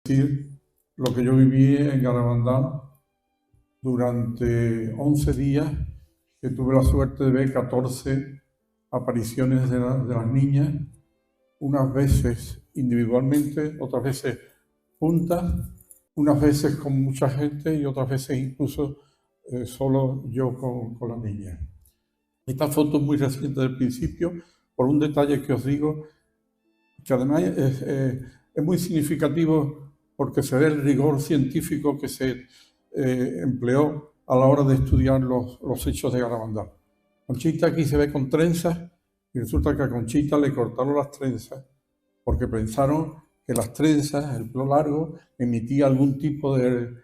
decir lo que yo viví en Garabandal durante 11 días, que tuve la suerte de ver 14 apariciones de las niñas, unas veces individualmente, otras veces juntas, unas veces con mucha gente y otras veces incluso solo yo con las niñas. Esta foto es muy reciente del principio, por un detalle que os digo, que además es muy significativo porque se ve el rigor científico que se empleó a la hora de estudiar los hechos de Garabandal. Conchita aquí se ve con trenzas y resulta que a Conchita le cortaron las trenzas porque pensaron que las trenzas, el pelo largo, emitía algún tipo de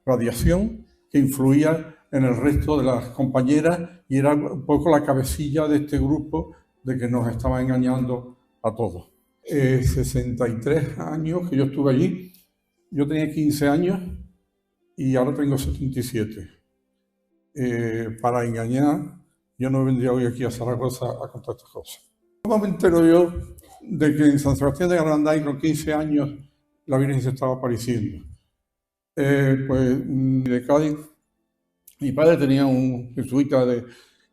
radiación que influía en el resto de las compañeras y era un poco la cabecilla de este grupo de que nos estaba engañando a todos. 63 años que yo estuve allí, yo tenía 15 años y ahora tengo 77. Para engañar, yo no vendría hoy aquí a Zaragoza a contar estas cosas. ¿Cómo me entero yo de que en San Sebastián de Garandai, con 15 años, la Virgen se estaba apareciendo? Pues de Cádiz, mi padre tenía un jesuita que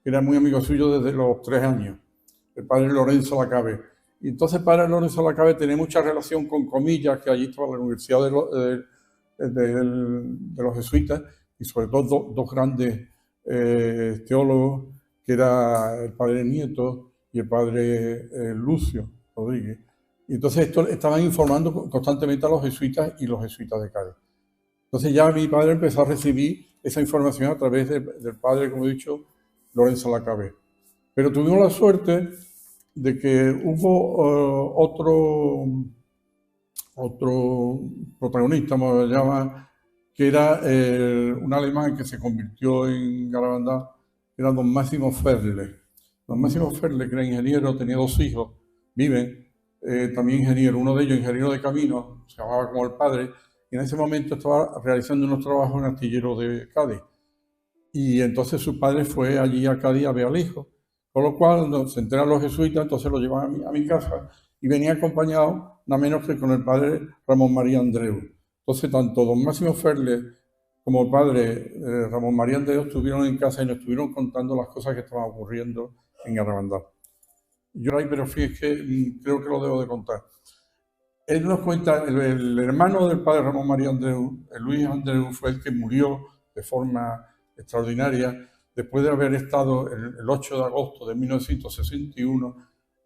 era muy amigo suyo desde los 3 años, el padre Lorenzo Lacabe. Y entonces el padre Lorenzo Lacabe tenía mucha relación con Comillas, que allí estaba la Universidad de los Jesuitas, y sobre todo dos grandes teólogos, que era el padre Nieto y el padre Lucio Rodríguez. Y entonces estaban informando constantemente a los jesuitas y los jesuitas de Cádiz. Entonces ya mi padre empezó a recibir esa información a través del padre, como he dicho, Lorenzo Lacabe. Pero tuvimos la suerte de que hubo otro protagonista, como se llama, que era un alemán que se convirtió en Garabandal, era don Máximo Ferle. Don Máximo Ferle, que era ingeniero, tenía 2 hijos, viven, también ingeniero, uno de ellos ingeniero de camino, se llamaba como el padre, y en ese momento estaba realizando unos trabajos en Astillero de Cádiz. Y entonces su padre fue allí a Cádiz a ver al hijo, con lo cual cuando se enteran los jesuitas, entonces lo llevan a mi casa y venía acompañado nada menos que con el padre Ramón María Andreu. Entonces tanto don Máximo Ferle como el padre Ramón María Andreu estuvieron en casa y nos estuvieron contando las cosas que estaban ocurriendo en Garabandal. Yo ahí, pero fíjate que creo que lo debo de contar. Él nos cuenta, el hermano del padre Ramón María Andreu, Luis Andreu, fue el que murió de forma extraordinaria después de haber estado el 8 de agosto de 1961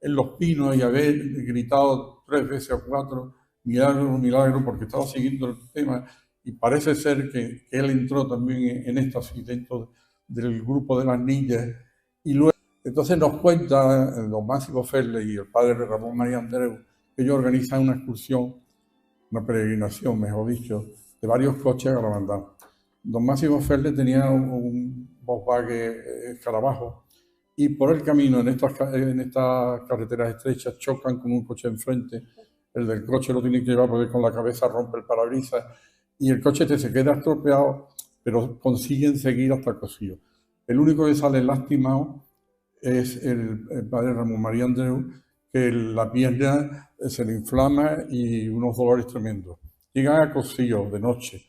en Los Pinos y haber gritado 3 veces o 4, milagro, milagro, porque estaba siguiendo el tema y parece ser que él entró también en éxtasis dentro del grupo de las niñas. Y luego, entonces nos cuenta don Máximo Ferle y el padre Ramón María Andreu, ellos organizan una excursión, una peregrinación, mejor dicho, de varios coches a Garabandal. Don Máximo Ferle tenía un Volkswagen Escarabajo y por el camino, en estas carreteras estrechas, chocan con un coche enfrente. El del coche lo tiene que llevar porque con la cabeza rompe el parabrisas y el coche se queda estropeado, pero consiguen seguir hasta Cosillo. El único que sale lastimado es el padre Ramón María Andreu, que la pierna se le inflama y unos dolores tremendos. Llegan a Cosillo de noche.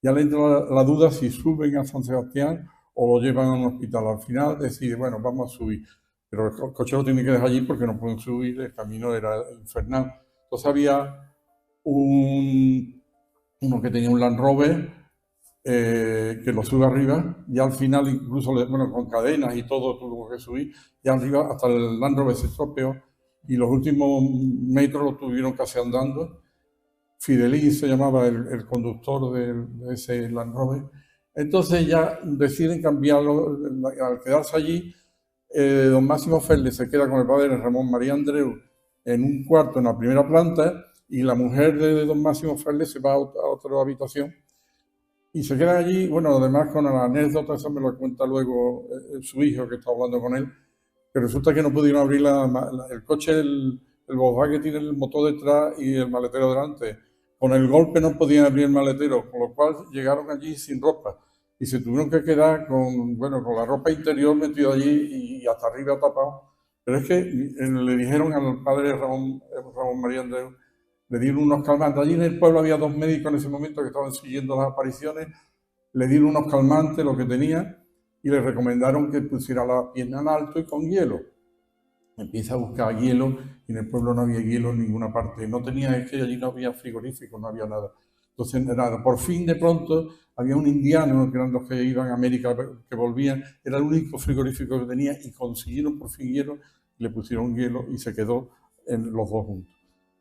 Ya le entra la duda si suben a San Sebastián o lo llevan a un hospital. Al final decide, bueno, vamos a subir. Pero el coche lo tiene que dejar allí porque no pueden subir, el camino era infernal. Entonces había uno que tenía un Land Rover que lo sube arriba y al final incluso, bueno, con cadenas y todo tuvo que subir y arriba hasta el Land Rover se estropeó y los últimos metros los tuvieron casi andando. Fidelí se llamaba el conductor de ese Land Rover. Entonces ya deciden cambiarlo, al quedarse allí, don Máximo Ferle se queda con el padre Ramón María Andreu en un cuarto en la primera planta y la mujer de don Máximo Ferle se va a otra habitación y se quedan allí. Bueno, además con la anécdota, eso me lo cuenta luego su hijo que está hablando con él, que resulta que no pudieron abrir el coche, el Volkswagen tiene el motor detrás y el maletero delante. Con el golpe no podían abrir el maletero, con lo cual llegaron allí sin ropa y se tuvieron que quedar con la ropa interior metida allí y hasta arriba tapado. Pero es que le dijeron al padre Ramón María Andreu le dieron unos calmantes. Allí en el pueblo había 2 médicos en ese momento que estaban siguiendo las apariciones, le dieron unos calmantes, lo que tenía, y le recomendaron que pusiera la pierna en alto y con hielo. Empieza a buscar hielo y en el pueblo no había hielo en ninguna parte. No tenía, es que allí no había frigorífico, no había nada. Entonces, nada, por fin de pronto había un indiano, que eran los que iban a América, que volvían, era el único frigorífico que tenía y consiguieron por fin hielo, le pusieron hielo y se quedó en los dos juntos.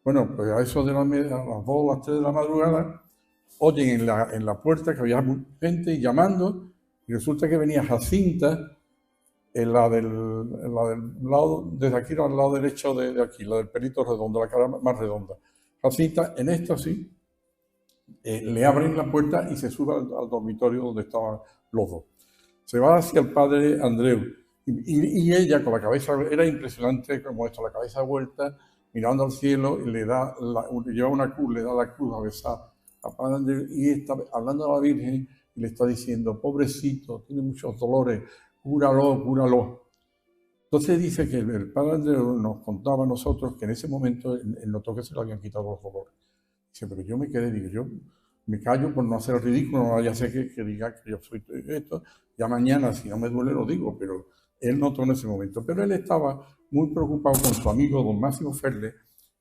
Bueno, pues a eso de a las 2 o las 3 de la madrugada, oyen en la puerta que había gente llamando y resulta que venía Jacinta, en la del lado, desde aquí al lado derecho de aquí, la del pelito redondo, la cara más redonda. Jacinta, en esta sí, le abren la puerta y se sube al dormitorio donde estaban los dos. Se va hacia el padre Andreu y ella con la cabeza, era impresionante como esto, la cabeza vuelta, mirando al cielo y le da, lleva una cruz, le da la cruz a besar a padre Andreu y está hablando a la Virgen y le está diciendo, pobrecito, tiene muchos dolores, cúralo, cúralo. Entonces dice que el padre Andreu nos contaba a nosotros que en ese momento él notó que se le habían quitado los dolores. Dice, pero yo me quedé, digo, yo me callo por no hacer el ridículo, no ya sé que diga que yo soy esto, ya mañana si no me duele lo digo, pero él notó en ese momento. Pero él estaba muy preocupado con su amigo don Máximo Ferle,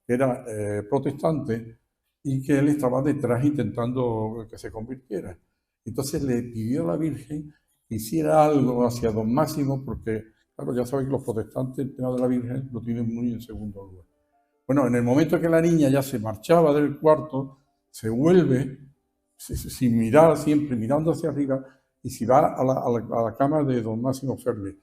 que era protestante, y que él estaba detrás intentando que se convirtiera. Entonces le pidió a la Virgen que hiciera algo hacia don Máximo, porque, claro, ya saben que los protestantes el tema de la Virgen lo tienen muy en segundo lugar. Bueno, en el momento que la niña ya se marchaba del cuarto, se vuelve, sin mirar siempre, mirando hacia arriba, y se va a la cama de don Máximo Ferle.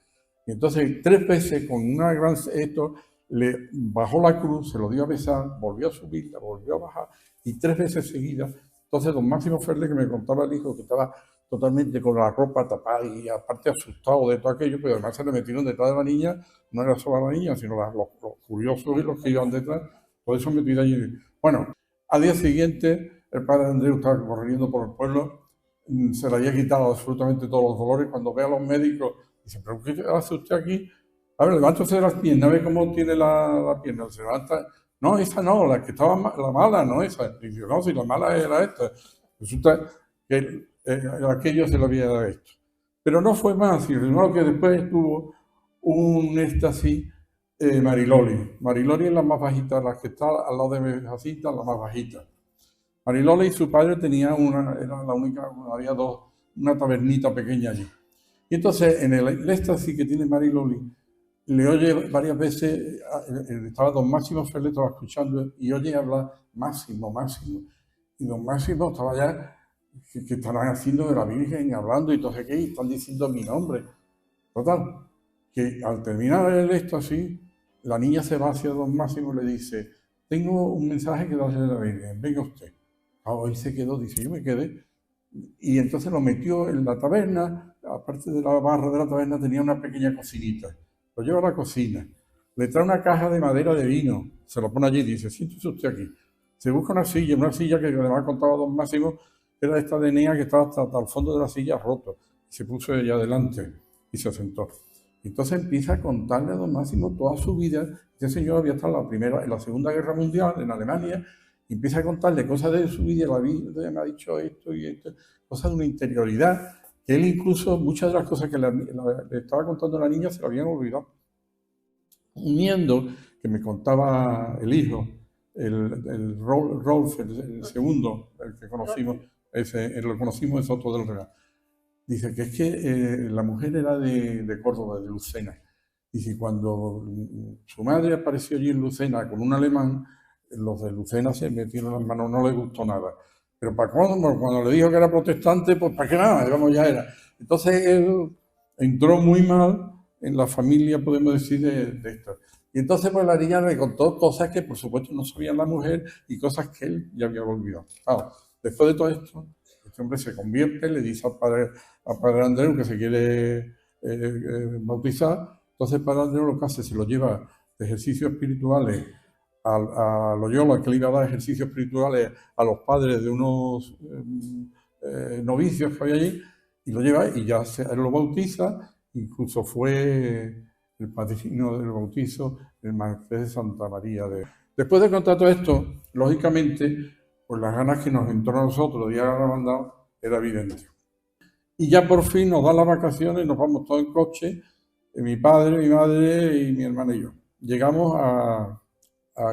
Y entonces 3 veces con una gran esto, le bajó la cruz, se lo dio a besar, volvió a subirla, volvió a bajar, y 3 veces seguidas. Entonces don Máximo Ferle, que me contaba el hijo, que estaba totalmente con la ropa tapada y aparte asustado de todo aquello, pero además se le metieron detrás de la niña, no era solo la niña, sino los curiosos y los que iban detrás, por eso metido allí. Bueno, al día siguiente el padre Andreu estaba corriendo por el pueblo, se le había quitado absolutamente todos los dolores, cuando ve a los médicos, dice, ¿pero qué hace usted aquí? A ver, levántese de las piernas, ve cómo tiene la pierna, se levanta, no, esa no, la que estaba, la mala, no esa, dice, no, si la mala era esta. Resulta que aquello se lo había dado esto. Pero no fue más, sino que después tuvo un éxtasis Mariloli. Mariloli es la más bajita, la que está al lado de Jacinta, la más bajita. Mariloli y su padre tenían era la única, había dos, una tabernita pequeña allí. Y entonces en el éxtasis que tiene Mariloli, le oye varias veces, estaba don Máximo Ferle, estaba escuchando y oye hablar Máximo, Máximo. Y don Máximo estaba ya, que estarán haciendo de la Virgen, hablando y entonces qué, están diciendo mi nombre. Total, que al terminar el éxtasis, la niña se va hacia don Máximo y le dice, tengo un mensaje que darle a la Virgen, venga usted. Él se quedó, dice, yo me quedé. Y entonces lo metió en la taberna, aparte de la barra de la taberna tenía una pequeña cocinita. Lo lleva a la cocina, le trae una caja de madera de vino, se lo pone allí y dice, siéntese usted aquí. Se busca una silla que además contaba don Máximo, era esta de Enea que estaba hasta el fondo de la silla roto. Y se puso ella adelante y se sentó. Entonces empieza a contarle a don Máximo toda su vida. Este señor había estado en la Segunda Guerra Mundial, en Alemania, y empieza a contarle cosas de su vida. La vida me ha dicho esto y esto, cosas de una interioridad, que él incluso, muchas de las cosas que le estaba contando a la niña se lo habían olvidado. Uniendo, que me contaba el hijo, el Rolf, el segundo, el que conocimos, lo conocimos en Soto del Real. Dice que es que la mujer era de Córdoba, de Lucena. Dice, cuando su madre apareció allí en Lucena con un alemán, los de Lucena se metieron las manos, no les gustó nada. Pero para cuando le dijo que era protestante, pues para qué nada, digamos, ya era. Entonces él entró muy mal en la familia, podemos decir, de esto. Y entonces pues la niña le contó cosas que por supuesto no sabía la mujer y cosas que él ya había olvidado. Claro, después de todo esto, este hombre se convierte, le dice al padre Andreu que se quiere bautizar. Entonces el padre Andreu lo que hace, se lo lleva de ejercicios espirituales a Loyola, que le iba a dar ejercicios espirituales a los padres de unos novicios que había allí, y lo lleva y ya él lo bautiza. Incluso fue el padrino del bautizo el marqués de Santa María de Después de contar todo esto, lógicamente, pues las ganas que nos entró a nosotros de ir a la hermandad era evidente. Y ya por fin nos dan las vacaciones, nos vamos todos en coche, mi padre, mi madre y mi hermana y yo. Llegamos a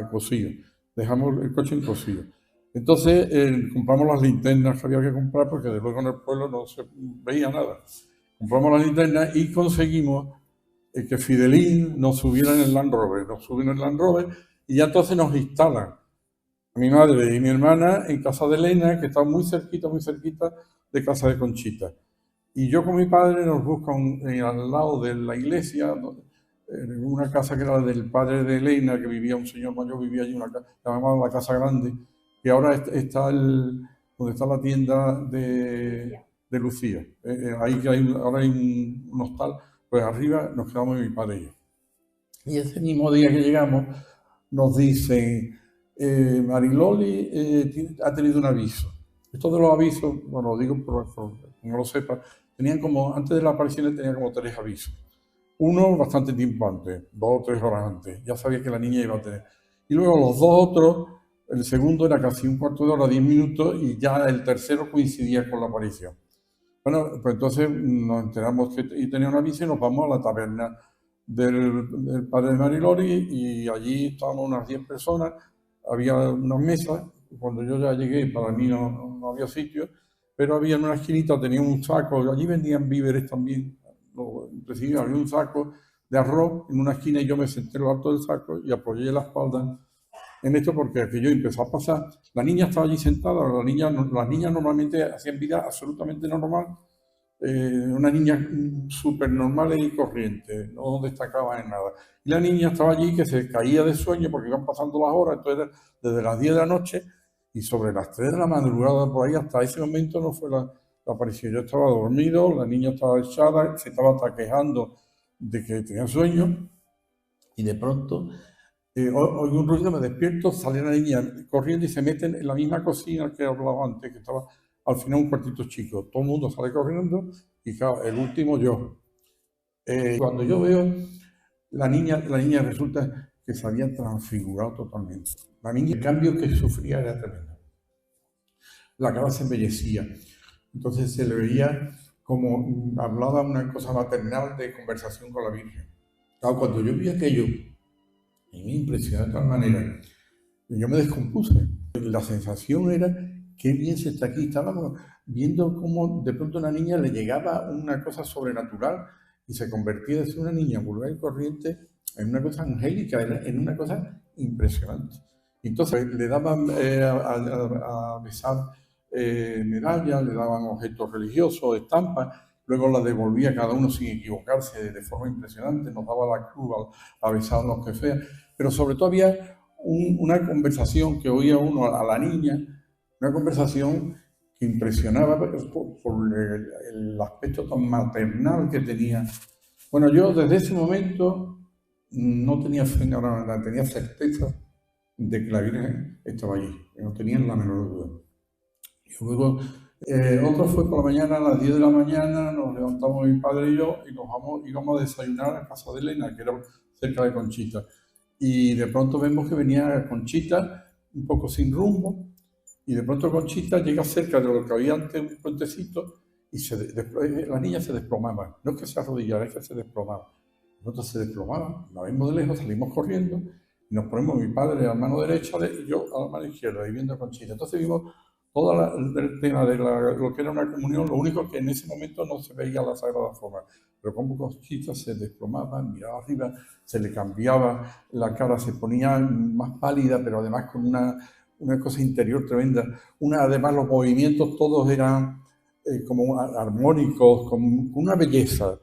Cosillo, dejamos el coche en Cosillo. Entonces compramos las linternas que había que comprar porque desde luego en el pueblo no se veía nada. Compramos las linternas y conseguimos que Fidelín nos subiera en el Land Rover. Nos suben en el Land Rover y ya entonces nos instalan a mi madre y mi hermana en casa de Elena, que está muy cerquita de casa de Conchita. Y yo con mi padre nos buscan al lado de la iglesia, en una casa que era del padre de Elena, que vivía un señor mayor, vivía allí, una casa, llamaba la Casa Grande, que ahora está donde está la tienda de Lucía. Ahí que ahora hay un hostal, pues arriba nos quedamos mi padre y yo. Y ese mismo día que llegamos, nos dicen, Mariloli ha tenido un aviso. Esto de los avisos, bueno, lo digo por que no lo sepa, tenían como, antes de la aparición tenían como 3 avisos. Uno bastante tiempo antes, 2 o 3 horas antes, ya sabía que la niña iba a tener. Y luego los 2 otros, el segundo era casi un cuarto de hora, 10 minutos, y ya el tercero coincidía con la aparición. Bueno, pues entonces nos enteramos que tenía un aviso y nos vamos a la taberna del padre de Mariloli y allí estábamos unas 10 personas, había unas mesas, cuando yo ya llegué, para mí no había sitio, pero había en una esquinita, tenía un saco, allí vendían víveres también, había un saco de arroz en una esquina y yo me senté en lo alto del saco y apoyé la espalda en esto porque aquello empezó a pasar. La niña estaba allí sentada, las niñas normalmente hacían vida absolutamente normal, una niña súper normal y corriente, no destacaba en nada. Y la niña estaba allí que se caía de sueño porque iban pasando las horas, entonces desde las 10 de la noche y sobre las 3 de la madrugada por ahí, hasta ese momento no fue la aparición. Yo estaba dormido, la niña estaba echada, se estaba hasta quejando de que tenía sueño y de pronto oigo un ruido, me despierto, sale la niña corriendo y se meten en la misma cocina que hablaba antes, que estaba al final un cuartito chico. Todo el mundo sale corriendo y claro, el último yo. Cuando yo veo la niña resulta que se había transfigurado totalmente. La niña, el cambio que sufría era tremendo. La cara se embellecía. Entonces se le veía como hablaba una cosa maternal de conversación con la Virgen. Claro, cuando yo vi aquello, me impresionó de tal manera, yo me descompuse. La sensación era, qué bien se está aquí. Estábamos viendo cómo de pronto a una niña le llegaba una cosa sobrenatural y se convertía de ser una niña vulgar y corriente en una cosa angélica, en una cosa impresionante. Entonces le daban a besar medallas, le daban objetos religiosos, estampas, luego las devolvía cada uno sin equivocarse de forma impresionante, nos daba la cruz a besar los que feas, pero sobre todo había una conversación que oía uno a la niña, una conversación que impresionaba por el aspecto tan maternal que tenía. Bueno, yo desde ese momento no tenía fe en la tenía certeza de que la Virgen estaba allí, no tenía la menor duda. Y luego, otro fue por la mañana, a las 10 de la mañana, nos levantamos mi padre y yo y íbamos a desayunar a casa de Elena, que era cerca de Conchita. Y de pronto vemos que venía Conchita un poco sin rumbo, y de pronto Conchita llega cerca de lo que había antes, un puentecito, y la niña se desplomaba. No es que se arrodillara, es que se desplomaba. De pronto se desplomaba, la vimos de lejos, salimos corriendo, y nos ponemos mi padre a la mano derecha y yo a la mano izquierda, y viendo a Conchita. Entonces vimos todo el tema de lo que era una comunión, lo único que en ese momento no se veía la Sagrada Forma, pero como Conchita se desplomaba, miraba arriba, se le cambiaba la cara, se ponía más pálida, pero además con una cosa interior tremenda. Además los movimientos todos eran como armónicos, con una belleza.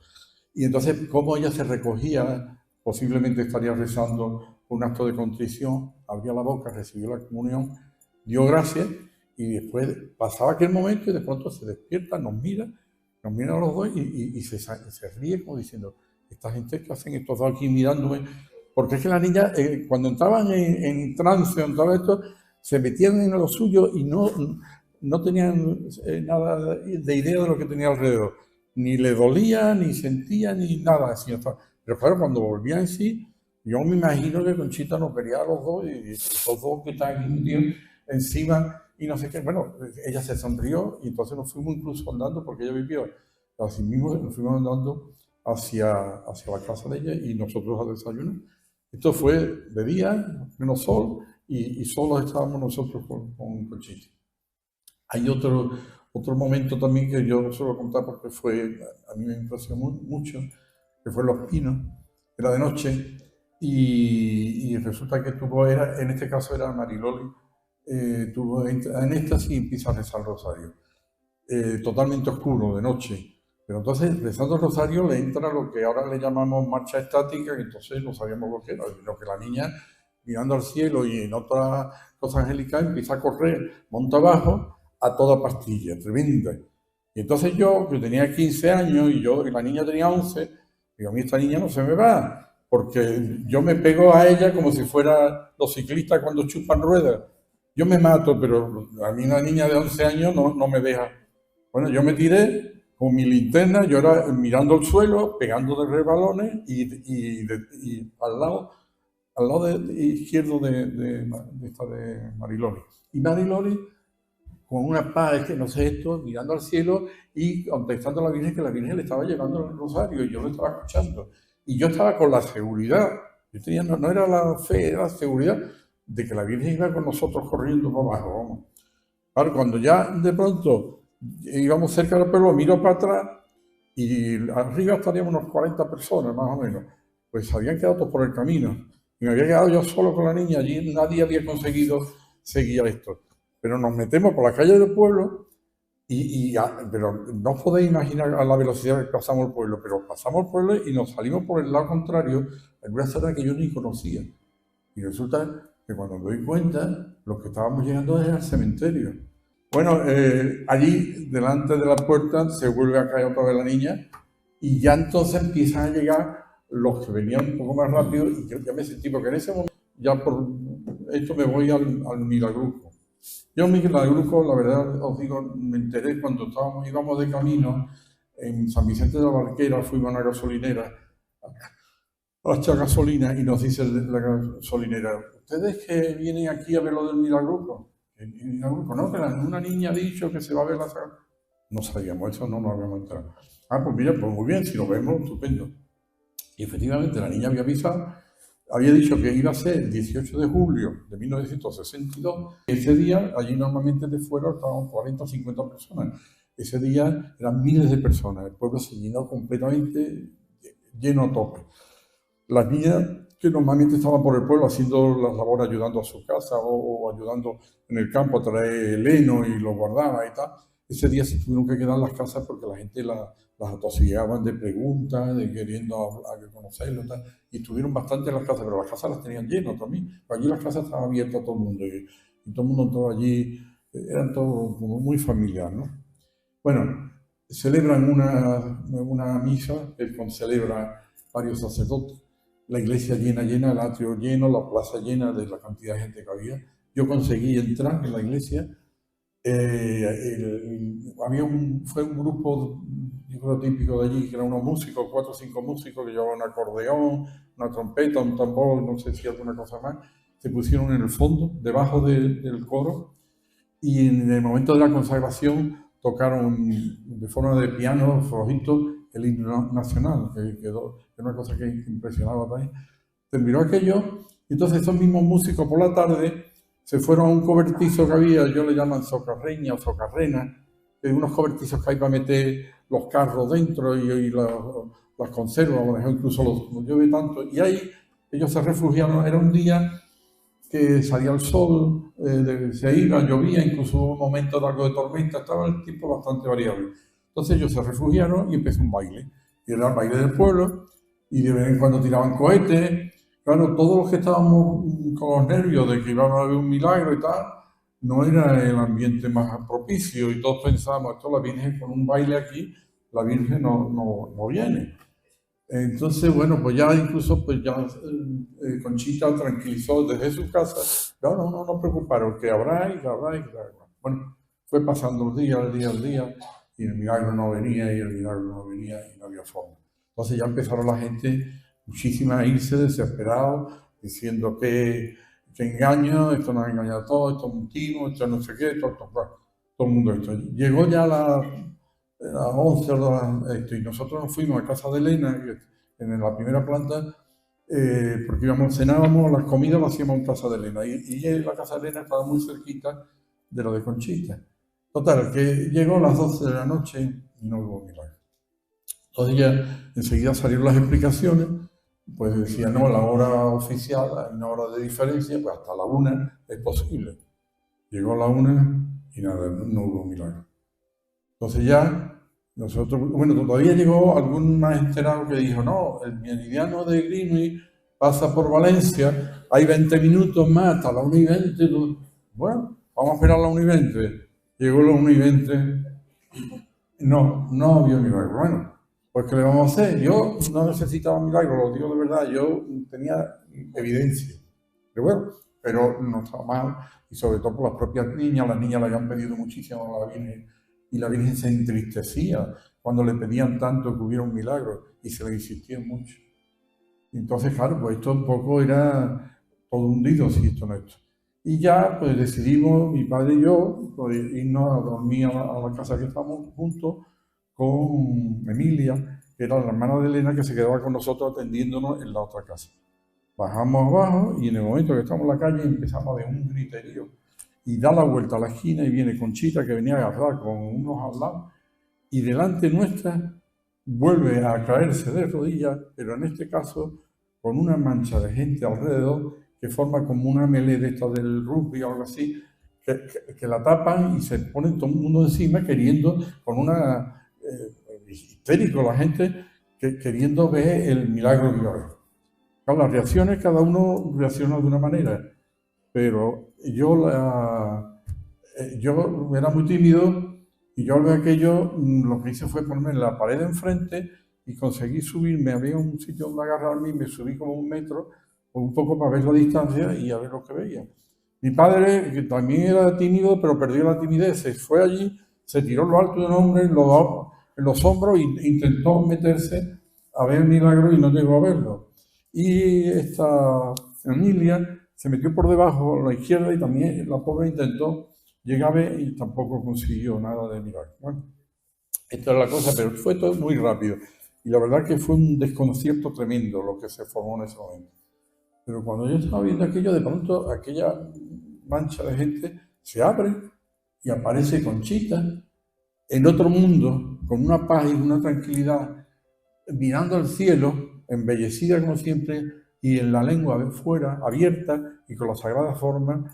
Y entonces, como ella se recogía, posiblemente estaría rezando un acto de contrición, abría la boca, recibió la comunión, dio gracias, y después pasaba aquel momento y de pronto se despierta, nos mira a los dos y se ríe como diciendo, esta gente que hacen estos dos aquí mirándome, porque es que las niñas cuando entraban en trance, entraba esto, se metían en lo suyo y no tenían nada de idea de lo que tenía alrededor, ni le dolía, ni sentía, ni nada, pero claro, cuando volvía en sí, Yo me imagino que Conchita nos vería a los dos y los dos que están aquí metidos encima y no sé qué. Bueno, ella se sonrió y entonces nos fuimos incluso andando porque ella vivió así mismo, nos fuimos andando hacia la casa de ella y nosotros al desayuno. Esto fue de día, menos sol, y solos estábamos nosotros con Conchita. Hay otro momento también que yo no suelo contar porque a mí me impresionó mucho, que fue Los Pinos, era de noche, y resulta que en este caso era Mariloli, tuvo en éxtasis y empieza a rezar el rosario, totalmente oscuro, de noche. Pero entonces, rezando el rosario, le entra lo que ahora le llamamos marcha estática, que entonces no sabíamos lo que era, lo que la niña, mirando al cielo y en otra cosa angelical, empieza a correr monta abajo a toda pastilla, tremenda. Y entonces yo, que tenía 15 años y la niña tenía 11, digo, a mí esta niña no se me va, porque yo me pego a ella como si fuera los ciclistas cuando chupan ruedas. Yo me mato, pero a mí una niña de 11 años no me deja. Bueno, yo me tiré con mi linterna, yo era mirando el suelo, pegando de rebalones y al lado izquierdo de Mariloli. Y Mariloli, con una paz, que no sé esto, mirando al cielo y contestando a la Virgen, que la Virgen le estaba llevando el rosario y yo lo estaba escuchando. Y yo estaba con la seguridad, yo tenía, no era la fe, era la seguridad de que la Virgen iba con nosotros corriendo para abajo, vamos. Claro, cuando ya de pronto íbamos cerca del pueblo, miro para atrás y arriba estaríamos unos 40 personas, más o menos. Pues habían quedado todos por el camino. Y me había quedado yo solo con la niña, allí nadie había conseguido seguir esto. Pero nos metemos por la calle del pueblo pero no os podéis imaginar a la velocidad que pasamos el pueblo, pero pasamos el pueblo y nos salimos por el lado contrario, en una zona que yo ni conocía. Y resulta que cuando me doy cuenta, los que estábamos llegando es al cementerio. Bueno, allí, delante de la puerta, se vuelve a caer otra vez la niña y ya entonces empiezan a llegar los que venían un poco más rápido y yo ya me sentí, porque en ese momento, ya por esto me voy al Milagruco. Yo, Milagruco, la verdad os digo, me enteré cuando íbamos de camino en San Vicente de la Barquera, fuimos a una gasolinera a echar gasolina y nos dice la gasolinera, ¿ustedes que vienen aquí a ver lo del Milagruco? El Milagruco, no, que una niña ha dicho que se va a ver la sagrada. No sabíamos eso, no nos habíamos enterado. Ah, pues mira, pues muy bien, si lo vemos, estupendo. Y efectivamente la niña había avisado, había dicho que iba a ser el 18 de julio de 1962. Ese día, allí normalmente de fuera estaban 40 o 50 personas. Ese día eran miles de personas. El pueblo se llenó completamente, lleno a tope. Las niñas que normalmente estaban por el pueblo haciendo las labores, ayudando a su casa o ayudando en el campo a traer el heno y lo guardaba y tal, ese día se tuvieron que quedar en las casas porque la gente las atosigaban de preguntas, de queriendo conocerlo y tal, y estuvieron bastante en las casas, pero las casas las tenían llenas también. Pero allí las casas estaban abiertas a todo el mundo y todo el mundo entró allí, eran todos como muy familiar, ¿no? Bueno, celebran una misa que celebra varios sacerdotes, la iglesia llena, el atrio lleno, la plaza llena de la cantidad de gente que había. Yo conseguí entrar en la iglesia. Fue un grupo, yo creo, típico de allí, que eran unos músicos, 4 o 5 músicos que llevaban un acordeón, una trompeta, un tambor, no sé si alguna cosa más. Se pusieron en el fondo, debajo del coro, y en el momento de la consagración tocaron de forma de piano flojito el himno nacional, que quedó, es una cosa que impresionaba también. Terminó aquello, y entonces esos mismos músicos por la tarde se fueron a un cobertizo que había, yo le llaman socarreña o socarrena, que unos cobertizos que hay para meter los carros dentro y las conservas, por ejemplo, incluso los llueve tanto, y ahí ellos se refugiaron. Era un día que salía el sol, se iba, llovía, incluso hubo un momento de algo de tormenta, estaba el tiempo bastante variable. Entonces ellos se refugiaron y empezó un baile. Y era el baile del pueblo, y de vez en cuando tiraban cohetes. Claro, todos los que estábamos con los nervios de que iba a haber un milagro y tal, no era el ambiente más propicio, y todos pensábamos, esto la Virgen con un baile aquí, la Virgen no viene. Entonces, bueno, pues ya incluso Conchita tranquilizó desde su casa. No preocuparos, que habrá y habrá y habrá. Bueno, fue pasando el día, y el milagro no venía y no había forma. Entonces ya empezaron la gente muchísimas irse desesperados, diciendo que engaño, esto nos ha engañado a todos, esto es un timo, esto no sé qué, todo el mundo esto. Llegó ya a las 11 y nosotros nos fuimos a casa de Elena, en la primera planta, porque cenábamos, las comidas las hacíamos en casa de Elena, y la casa de Elena estaba muy cerquita de lo de Conchita. Total, que llegó a las 12 de la noche y no hubo milagro. Entonces ya enseguida salieron las explicaciones, pues decía, no, la hora oficial, hay una hora de diferencia, pues hasta la 1 es posible. Llegó a la 1 y nada, no hubo milagro. Entonces ya nosotros, bueno, todavía llegó algún más enterado que dijo, no, el meridiano de Greenwich pasa por Valencia, hay 20 minutos más hasta la 1:20. Bueno, vamos a esperar a la 1:20. Llegó la 1:20, no había milagro. Bueno, pues ¿qué le vamos a hacer? Yo no necesitaba milagro, lo digo de verdad, yo tenía evidencia. Pero bueno, pero no estaba mal, y sobre todo por las propias niñas. Las niñas le habían pedido muchísimo a la Virgen, y la Virgen se entristecía cuando le pedían tanto que hubiera un milagro, y se le insistía mucho. Entonces, claro, pues esto un poco era todo hundido, si esto no esto. Y ya, pues decidimos, mi padre y yo, pues, irnos a dormir a la casa que estábamos juntos con Emilia, que era la hermana de Elena, que se quedaba con nosotros atendiéndonos en la otra casa. Bajamos abajo y en el momento que estamos en la calle empezamos a ver un griterío, y da la vuelta a la esquina y viene Conchita, que venía agarrada con unos al lado, y delante nuestra vuelve a caerse de rodillas, pero en este caso con una mancha de gente alrededor que forma como una melee de esta del rugby o algo así, que la tapan y se ponen todo el mundo encima queriendo, con una histérico la gente, queriendo ver el milagro que iba a ver. Claro, las reacciones, cada uno reacciona de una manera, pero yo era muy tímido, y yo al ver aquello, lo que hice fue ponerme en la pared de enfrente y conseguí subirme. Había un sitio donde agarrarme y me subí como 1 metro, un poco para ver la distancia y a ver lo que veía. Mi padre, que también era tímido, pero perdió la timidez, se fue allí, se tiró lo alto de un hombre en los hombros e intentó meterse a ver el milagro y no llegó a verlo. Y esta Emilia se metió por debajo a la izquierda y también la pobre intentó llegar y tampoco consiguió nada de milagro. Bueno, esta es la cosa, pero fue todo muy rápido. Y la verdad que fue un desconcierto tremendo lo que se formó en ese momento. Pero cuando yo estaba viendo aquello, de pronto aquella mancha de gente se abre y aparece Conchita en otro mundo, con una paz y una tranquilidad, mirando al cielo, embellecida como siempre, y en la lengua fuera, abierta, y con la sagrada forma,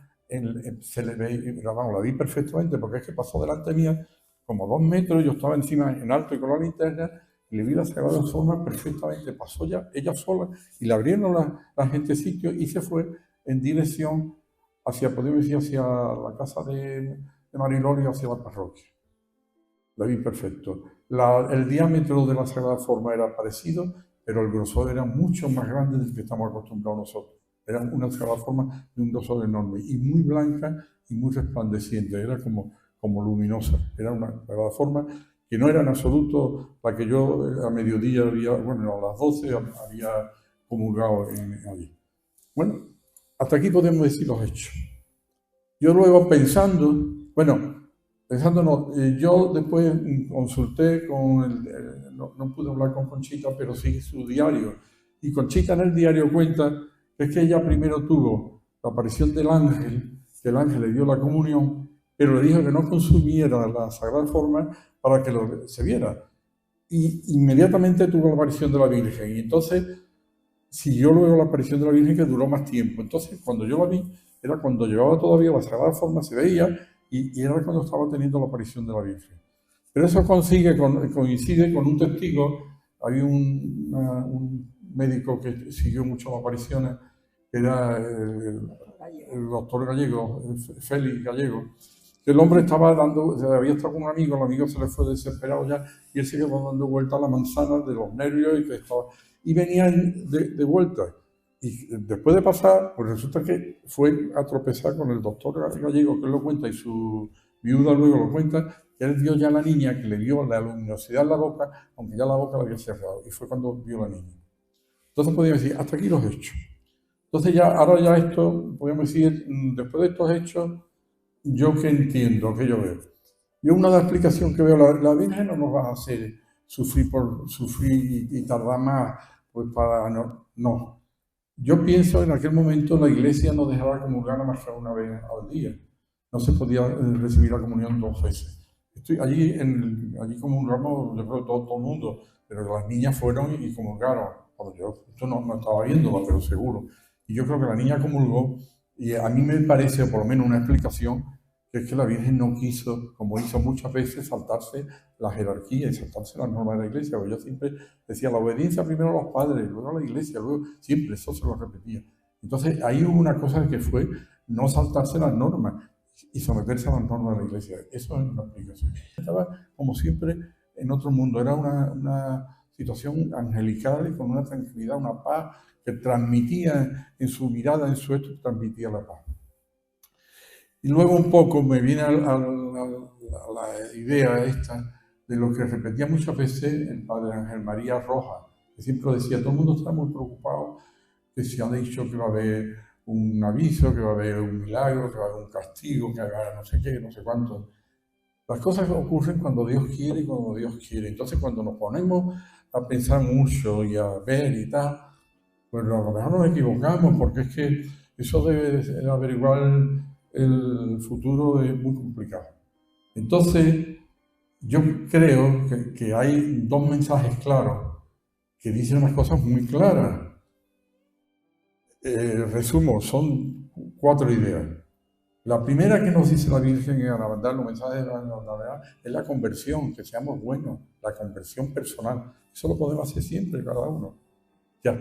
se le ve, vamos, la vi perfectamente, porque es que pasó delante mía como 2 metros, yo estaba encima en alto y con la linterna, y le vi la sagrada forma perfectamente. Pasó ya ella sola, y le abrieron la gente sitio, y se fue en dirección hacia, podemos decir, hacia la casa de Marilolio, hacia la parroquia. La vi perfecto. El diámetro de la sagrada forma era parecido, pero el grosor era mucho más grande del que estamos acostumbrados nosotros. Era una sagrada forma de un grosor enorme, y muy blanca y muy resplandeciente, era como luminosa. Era una sagrada forma que no era en absoluto la que yo a mediodía había, bueno, a las 12 había comulgado allí. Bueno, hasta aquí podemos decir los hechos. Yo luego pensando no, yo después consulté con no pude hablar con Conchita, pero sí su diario. Y Conchita en el diario cuenta que es que ella primero tuvo la aparición del ángel, que el ángel le dio la comunión, pero le dijo que no consumiera la sagrada forma para que se viera. Y inmediatamente tuvo la aparición de la Virgen. Y entonces siguió luego la aparición de la Virgen, que duró más tiempo. Entonces, cuando yo la vi, era cuando llevaba todavía la sagrada forma, se veía, y era cuando estaba teniendo la aparición de la Virgen. Pero eso coincide con un testigo. Había un médico que siguió mucho las apariciones, que era el doctor Gallego, Félix Gallego, que el hombre estaba había estado con un amigo, el amigo se le fue desesperado ya, y él se quedó dando vuelta a la manzana de los nervios, y venía de vuelta. Y después de pasar, pues resulta que fue a tropezar con el doctor Gallego, que él lo cuenta, y su viuda luego lo cuenta, que él vio ya a la niña, que le vio la luminosidad en la boca, aunque ya la boca la había cerrado, y fue cuando vio a la niña. Entonces podíamos decir, hasta aquí los hechos. Entonces ya, ahora ya esto, podemos decir, después de estos hechos, ¿yo qué entiendo, qué yo veo? Yo una de las explicaciones que veo, la Virgen no nos va a hacer sufrir por sufrir y tardar más, pues para no. Yo pienso en aquel momento la Iglesia no dejaba comulgar nada más que una vez al día. No se podía recibir la comunión 2 veces. Allí comulgamos, yo creo, todo el mundo, pero las niñas fueron y comulgaron. Bueno, yo esto no estaba viéndolo, pero seguro. Y yo creo que la niña comulgó, y a mí me parece, por lo menos una explicación, que es que la Virgen no quiso, como hizo muchas veces, saltarse la jerarquía y saltarse las normas de la Iglesia. Porque yo siempre decía, la obediencia primero a los padres, luego a la Iglesia, luego siempre, eso se lo repetía. Entonces ahí hubo una cosa que fue no saltarse las normas y someterse a las normas de la Iglesia. Eso es una explicación. Estaba, como siempre, en otro mundo. Era una situación angelical y con una tranquilidad, una paz que transmitía en su mirada, en su esto, transmitía la paz. Y luego un poco me viene a la idea esta de lo que repetía muchas veces el padre Ángel María Rojas, que siempre decía, todo el mundo está muy preocupado, que se ha dicho que va a haber un aviso, que va a haber un milagro, que va a haber un castigo, que va a haber no sé qué, no sé cuánto. Las cosas ocurren cuando Dios quiere y cuando Dios quiere. Entonces cuando nos ponemos a pensar mucho y a ver y tal, pues a lo mejor nos equivocamos, porque es que eso de averiguar el futuro es muy complicado. Entonces, yo creo que hay dos mensajes claros que dicen unas cosas muy claras. Resumo, son 4 ideas. La primera que nos dice la Virgen al mandar los mensajes de la Navidad es la conversión, que seamos buenos, la conversión personal. Eso lo podemos hacer siempre, cada uno. Ya.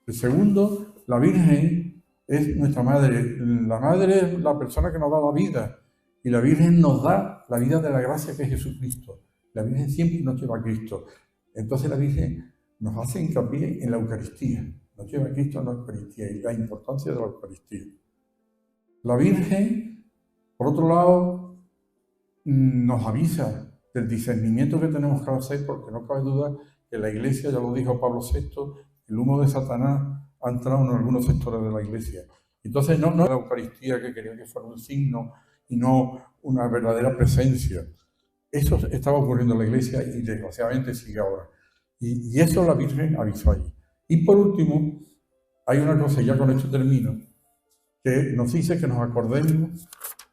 El segundo, la Virgen es nuestra madre. La madre es la persona que nos da la vida. Y la Virgen nos da la vida de la gracia que es Jesucristo. La Virgen siempre nos lleva a Cristo. Entonces la Virgen nos hace hincapié en la Eucaristía. Nos lleva a Cristo en la Eucaristía y la importancia de la Eucaristía. La Virgen, por otro lado, nos avisa del discernimiento que tenemos que hacer, porque no cabe duda que la Iglesia, ya lo dijo Pablo VI, el humo de Satanás ha entrado en algunos sectores de la Iglesia. Entonces no la Eucaristía, que quería que fuera un signo y no una verdadera presencia. Eso estaba ocurriendo en la Iglesia y desgraciadamente sigue ahora. Y eso la Virgen avisó allí. Y por último, hay una cosa, y ya con esto termino, que nos dice que nos acordemos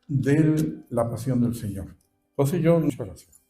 de la pasión del Señor. Entonces muchas gracias.